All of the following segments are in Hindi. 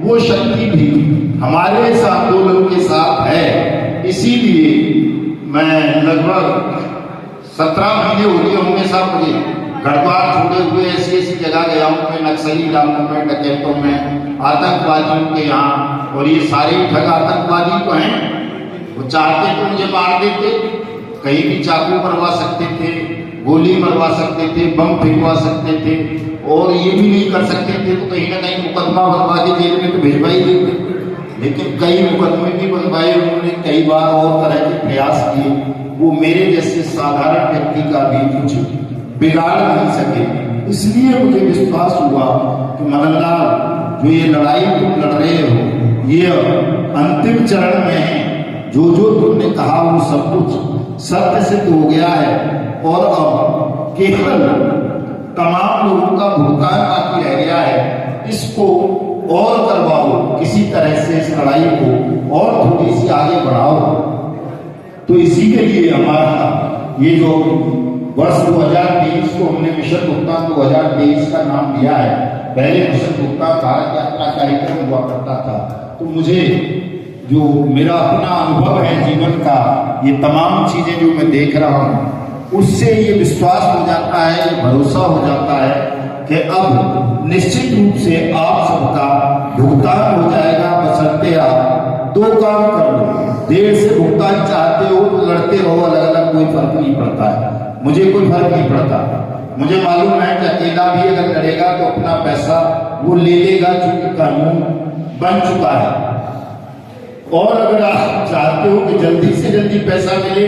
वो शक्ति भी हमारे इस आंदोलन के साथ है। इसीलिए मैं लगभग 17 महीने हो गए होंगे साहब मुझे घर द्वार छोड़े हुए ऐसी ऐसी जगह गया हूँ मैं, नक्सली इलाकों में, डकैतों में, आतंकवादियों के यहाँ। और ये सारे ठग आतंकवादी तो हैं, वो चाहते तो मुझे मार देते, कहीं भी चाकू मरवा सकते थे, गोली मरवा सकते थे, बम फेंकवा सकते थे, और ये भी नहीं कर सकते थे तो कहीं ना कहीं मुकदमा बनवा के जेल में तो भिजवा ही देते। लेकिन कई मुकदमे भी बनवाए उन्होंने, कई बार और तरह के प्रयास किए, वो मेरे जैसे साधारण व्यक्ति का भी कुछ बिगाड़ नहीं सके। इसलिए मुझे विश्वास हुआ कि मदन लाल, जो ये लड़ाई तुम लड़ रहे हो ये अंतिम चरण में है, जो जो तुमने कहा वो सब कुछ सत्य सिद्ध हो गया है, और अब केवल तमाम लोगों का भुगतान बाकी रह गया है। इसको और करवाओ, किसी तरह से इस लड़ाई को और थोड़ी सी आगे बढ़ाओ। तो इसी के लिए हमारा ये जो वर्ष 2023 को हमने मिशन भुगतान 2023 का नाम दिया है। पहले मिशन भुगतान भारत यात्रा कार्यक्रम हुआ करता था। तो मुझे जो मेरा अपना अनुभव है जीवन का, ये तमाम चीजें जो मैं देख रहा हूँ, उससे ये विश्वास हो जाता है, ये भरोसा हो जाता है कि अब निश्चित रूप से आप सबका भुगतान हो जाएगा। बशर्ते आप दो काम कर लो, देर से भुगतान चाहते हो तो लड़ते रहो, अलग अलग कोई फर्क नहीं पड़ता है, मुझे कोई फर्क नहीं पड़ता। मुझे मालूम है कि अकेला भी अगर लड़ेगा तो अपना पैसा वो ले लेगा, क्योंकि कानून बन चुका है। और अगर आप चाहते हो कि जल्दी से जल्दी पैसा मिले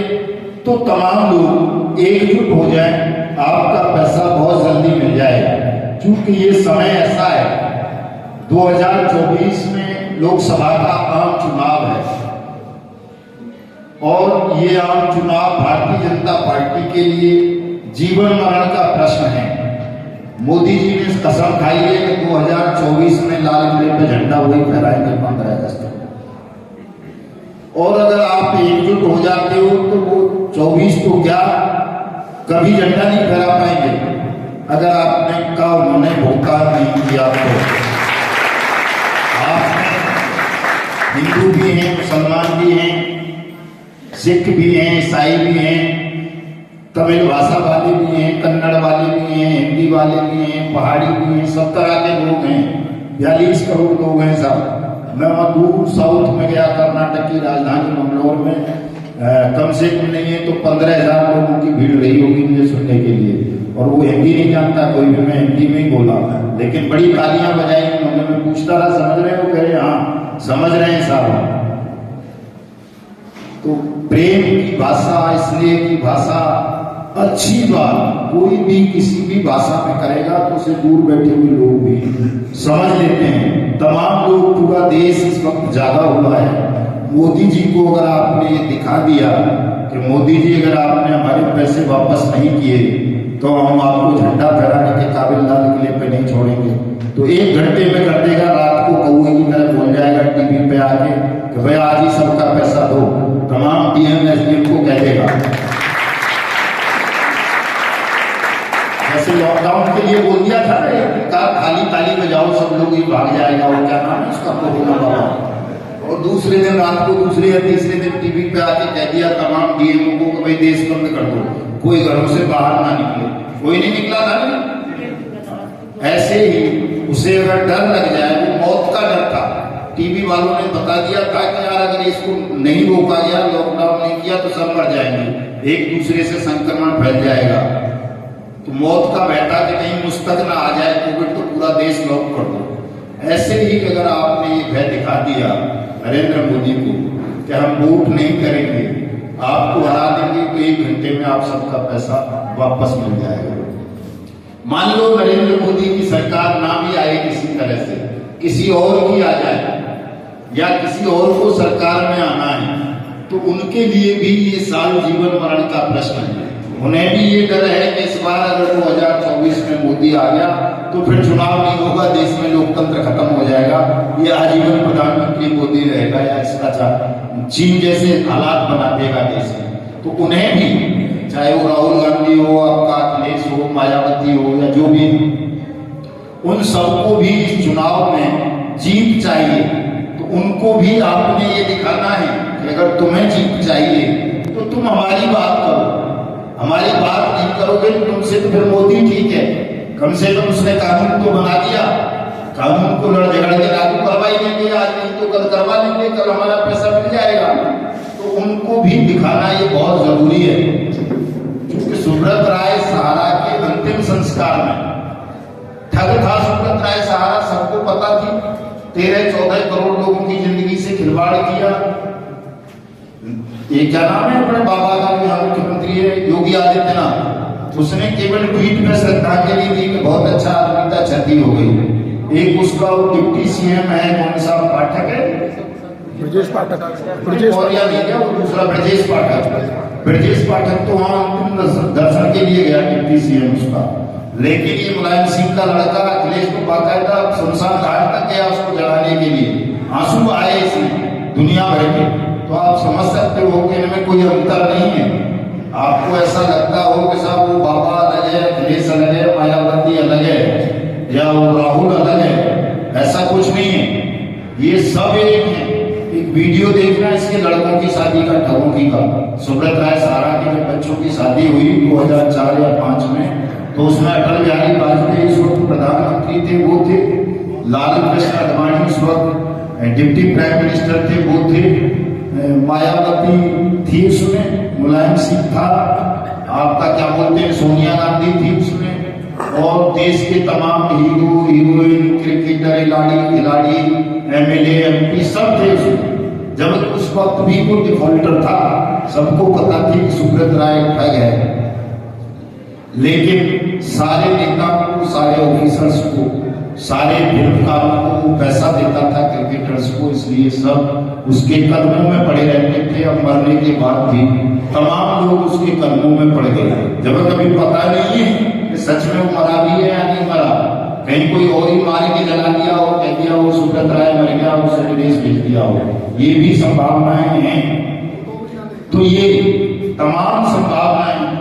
तो तमाम लोग एकजुट हो जाएं, आपका पैसा बहुत जल्दी मिल जाएगा। क्योंकि ये समय ऐसा है, 2024 में लोकसभा का आम चुनाव है, और ये आम चुनाव भारतीय जनता पार्टी के लिए जीवन मरण का प्रश्न है। मोदी जी ने कसम खाई है कि 2024 में लाल किले पे झंडा वही फहराएंगे 15 अगस्त। और अगर आप एकजुट हो जाते हो तो वो 24 तो क्या कभी झंडा नहीं फहरा पाएंगे अगर आपने का उन्होंने भुगतान नहीं किया। तो आप हिंदू भी हैं, मुसलमान भी हैं, सिख भी हैं, ईसाई भी हैं, तमिल भाषा वाले भी हैं, कन्नड़ वाले भी हैं, हिंदी वाले भी हैं, पहाड़ी भी हैं, सब तरह के लोग हैं। 42 करोड़ लोग हैं साहब। मैं वहाँ दूर साउथ में गया, कर्नाटक की राजधानी मंगलोर में, कम से कम नहीं है तो 15,000 लोगों की भीड़ रही होगी मुझे सुनने के लिए। और वो हिंदी नहीं जानता कोई भी, मैं हिंदी में ही बोला, लेकिन बड़ी तालियां बजाई उन्होंने। मैं पूछता रहा समझ रहे हो, कह रहे हाँ समझ रहे हैं साहब। तो प्रेम की भाषा, स्नेह की भाषा, अच्छी बात कोई भी किसी भी भाषा में करेगा तो उसे दूर बैठे हुए लोग भी समझ लेते हैं। तमाम लोग, पूरा देश इस वक्त जागा हुआ है। मोदी जी को अगर आपने ये दिखा दिया कि मोदी जी अगर आपने हमारे पैसे वापस नहीं किए तो हम आपको झंडा फहराने के काबिल लाल किले पे नहीं छोड़ेंगे, तो 1 घंटे में कर देगा। रात को कौए की तरह बोल जाएगा टीवी पे आके कि भाई आज ही सबका पैसा दो, तमाम डीएम एसडीएम को कह देगा। जैसे लॉकडाउन के लिए बोल दिया था खाली ताली बजाओ सब लोग ही भाग जाएगा, और क्या नाम है उसका, कोरोना वाला। और दूसरे दिन रात को, दूसरे या तीसरे दिन टीवी पे आके कह दिया तमाम डीएमओ को कि भाई देश बंद कर दो, कोई घरों से बाहर ना निकले। कोई नहीं निकला था। ऐसे ही उसे अगर डर लग जाए, वो मौत का डर था, टीवी वालों ने बता दिया था कि यार अगर इसको नहीं रोका गया, लॉकडाउन नहीं किया तो सब मर जाएंगे, एक दूसरे से संक्रमण फैल जाएगा। तो मौत का भय था कि कहीं मुझ तक ना आ जाए कोविड तो पूरा देश लॉक कर दो। ऐसे ही अगर आपने ये भय दिखा दिया नरेंद्र मोदी को कि हम वोट नहीं करेंगे, आपको हरा देंगे, तो 1 घंटे में आप सबका पैसा वापस मिल जाएगा। मान लो नरेंद्र मोदी की सरकार ना भी आए, किसी तरह से किसी और की आ जाए या किसी और को सरकार में आना है, तो उनके लिए भी ये साल जीवन मरण का प्रश्न है। उन्हें भी ये डर है कि इस बार अगर 2024 में मोदी आ गया तो फिर चुनाव नहीं होगा, देश में लोकतंत्र खत्म हो जाएगा, ये आजीवन प्रधानमंत्री मोदी रहेगा या इसका चीन जैसे हालात बना देगा देश में। तो उन्हें भी, चाहे वो राहुल गांधी हो, आपका अखिलेश हो, मायावती हो, या जो भी, उन सबको भी इस चुनाव में जीत चाहिए, तो उनको भी आपने ये दिखाना है कि अगर तुम्हें जीत चाहिए तो तुम हमारी बात करो। हमारी बात नहीं करोगे तो तुमसे तो फिर मोदी ठीक है, कम से कम उसने कानून तो बना दिया, कानून को लड़ झगड़ के लागू करवा ही देंगे, आज नहीं तो कल करवा लेंगे, कल हमारा पैसा मिल जाएगा। तो उनको भी दिखाना ये बहुत जरूरी है, क्योंकि सुब्रत राय सहारा के अंतिम संस्कार में ठग था। सुब्रत राय सहारा सबको पता थी, 13-14 करोड़ लोगों की जिंदगी से खिलवाड़ किया। ये क्या नाम है अपने बाबा का, यहाँ मुख्यमंत्री है योगी आदित्यनाथ, उसने केवल ट्वीट में श्रद्धांजलि दी कि बहुत अच्छा आदमी था, क्षति हो गई। एक उसका डिप्टी सीएम है, कौन सा पाठक है, ब्रजेश पाठक, और या नहीं क्या वो दूसरा ब्रजेश पाठक। ब्रजेश पाठक तो वहां अंतिम दर्शन के लिए गया, डिप्टी सीएम उसका। लेकिन ये मुलायम सिंह का लड़का अखिलेश को बाकायदा शमशान घाट तक गया उसको जलाने के लिए, आंसू आए इसमें दुनिया भर के। तो आप समझ सकते हो कि इनमें कोई अंतर नहीं है। आपको ऐसा लगता हो कि साहब वो बाबा अलग है, अखिलेश अलग है, मायावती अलग है, या वो राहुल अलग है, ऐसा कुछ नहीं है, ये सब एक है। एक वीडियो देखना इसके लड़कों की शादी का, ठगों का, सुब्रत राय सहारा के जब बच्चों की शादी हुई 2004 या 5 में, तो उसमें अटल बिहारी वाजपेयी इस वक्त प्रधानमंत्री थे, वो थे, लाल कृष्ण आडवाणी इस वक्त डिप्टी प्राइम मिनिस्टर थे, वो थे, मायावती थी उसमें, मुलायम सिंह था, आपका क्या बोलते हैं सोनिया गांधी थी उसमें, और देश के तमाम हीरो हीरोइन, क्रिकेटर, खिलाड़ी, एमएलए, एमपी सब थे उसमें। जब उस वक्त भी वो डिफॉल्टर था, सबको पता थी कि सुब्रत राय ठग है। लेकिन सारे नेताओं को, सारे ऑफिसर्स को, सारे फिल्मकारों को पैसा देता था, क्रिकेटर्स को, इसलिए सब उसके कदमों में पड़े रहते थे। अब मरने के बाद भी तमाम लोग उसके कदमों में पड़ गए, जब कभी पता नहीं है कि सच में वो मरा भी है या नहीं मरा, कहीं कोई और ही मार के जला दिया हो, कह दिया हो सुब्रत राय मर गया, उसे विदेश भेज दिया हो, ये भी संभावनाएं हैं। तो ये तमाम संभावनाएं,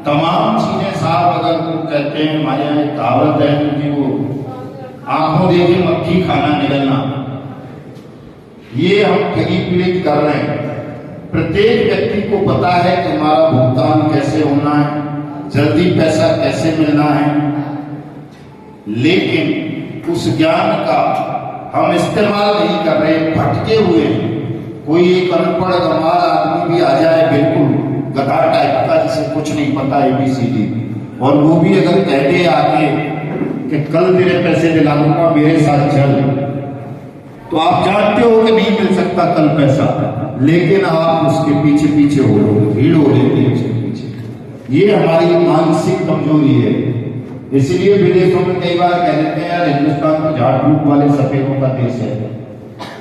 तमाम चीजें साहब, अगर वो कहते हैं हमारे यहाँ एक कहावत है कि वो आंखों देखे मक्खी खाना निकलना, ये हम ठगी पीड़ित कर रहे हैं। प्रत्येक व्यक्ति को पता है कि हमारा भुगतान कैसे होना है, जल्दी पैसा कैसे मिलना है, लेकिन उस ज्ञान का हम इस्तेमाल नहीं कर रहे, भटके हुए हैं। कोई एक अनपढ़ गंवार आदमी भी आ जाए, बिल्कुल गधा टाइप का, जिसे कुछ नहीं पता ABCD, और वो भी अगर कह दे आके कि कल तेरे पैसे दिला दूंगा, मेरे साथ चल, तो आप जानते हो कि नहीं मिल सकता कल पैसा, लेकिन आप उसके पीछे पीछे हो रहे हो, भीड़ हो रही है उसके पीछे। ये हमारी मानसिक कमजोरी है। इसलिए विदेशों में कई बार कह देते हैं यार हिंदुस्तान तो झाड़ फूक वाले सफेदों का देश है,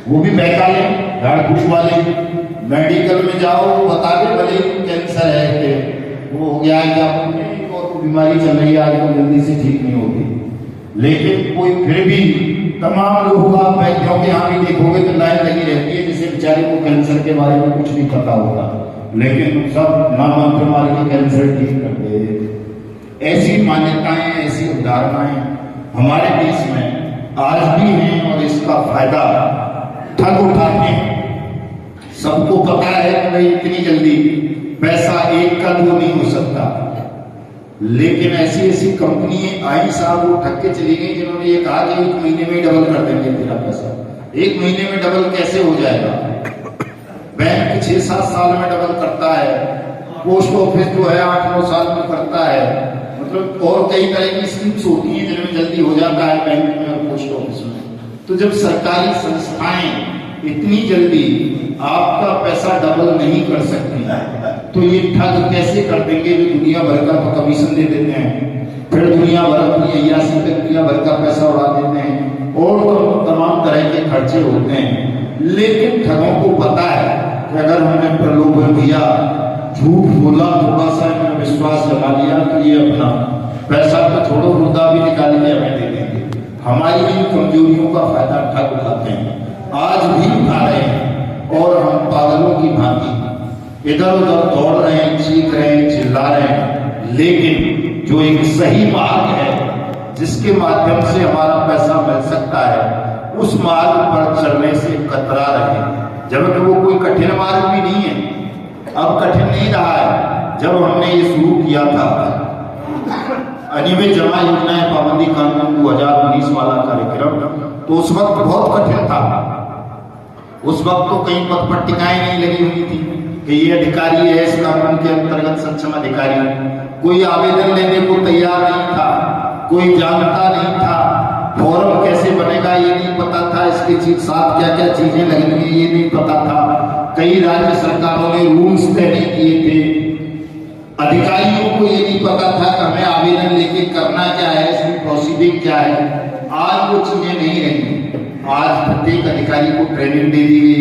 वो भी बहका ले झाड़ फूक वाले। मेडिकल में जाओ, बता दे भले कैंसर है कि वो हो गया है, क्या और बीमारी चल रही है आजकल, जल्दी से ठीक नहीं होती, लेकिन कोई फिर भी तमाम लोग आप वैद्यों के यहाँ भी देखोगे तो लाइन लगी रहती है, जिसे बेचारे को कैंसर के बारे में कुछ नहीं पता होता, लेकिन सब नामंत्र मार के कैंसर ठीक करते। ऐसी मान्यताएं, ऐसी उदाहरणाएं हमारे देश में आज भी हैं, और इसका फायदा ठग उठाते हैं। सबको पता है कि भाई इतनी जल्दी पैसा एक का दो नहीं हो सकता, लेकिन ऐसी ऐसी कंपनी आई साहब, वो ठग के चली गई, जिन्होंने ये कहा कि 1 महीने में डबल कर देंगे तेरा पैसा। 1 महीने में डबल कैसे हो जाएगा? बैंक 6-7 साल में डबल करता है, पोस्ट ऑफिस जो है 8-9 साल में करता है, मतलब और कई तरह की स्कीम्स होती हैं जिनमें जल्दी हो जाता है बैंक में और पोस्ट ऑफिस में। तो जब सरकारी संस्थाएं इतनी जल्दी आपका पैसा डबल नहीं कर सकती, तो ये ठग कैसे कर देंगे जो दुनिया भर का तो कमीशन दे देते हैं, फिर दुनिया भर अपनी अय्यासी पे दुनिया भर का पैसा उड़ा देते हैं, और तो तमाम तरह के खर्चे होते हैं। लेकिन ठगों को पता है कि अगर हमने प्रलोभन दिया, झूठ बोला, थोड़ा सा इन्हें विश्वास लगा लिया, तो ये अपना पैसा तो छोड़ो मुद्दा भी निकाल के हमें दे देंगे। हमारी इन कमजोरियों का फायदा ठग उठाते हैं, आज भी उठा रहे हैं, और हम पागलों की भांति इधर उधर दौड़ रहे हैं, चीख रहे हैं, चिल्ला रहे हैं। लेकिन जो एक सही मार्ग है जिसके माध्यम से हमारा पैसा मिल सकता है, उस मार्ग पर चलने से कतरा रहे, जबकि वो कोई कठिन मार्ग भी नहीं है, अब कठिन नहीं रहा है। जब हमने ये शुरू किया था अनियमित जमा योजनाएं पाबंदी कानून 2019 वाला कार्यक्रम, तो उस वक्त बहुत कठिन था। उस वक्त तो कहीं पद पट्टिकाएं नहीं लगी हुई थी कि ये अधिकारी है इस कानून के अंतर्गत सक्षम अधिकारी। कोई आवेदन लेने को तैयार नहीं था, कोई जानता नहीं था, फॉर्म कैसे बनेगा ये नहीं पता था, इसके साथ क्या क्या चीजें लगेंगी ये नहीं पता था। कई राज्य सरकारों ने रूल्स तय नहीं किए थे, अधिकारियों को ये नहीं पता था कि हमें आवेदन लेके करना क्या है, इसकी प्रोसीडिंग क्या है। आज वो चीजें नहीं रही, आज प्रत्येक अधिकारी को ट्रेनिंग दे दी गई है।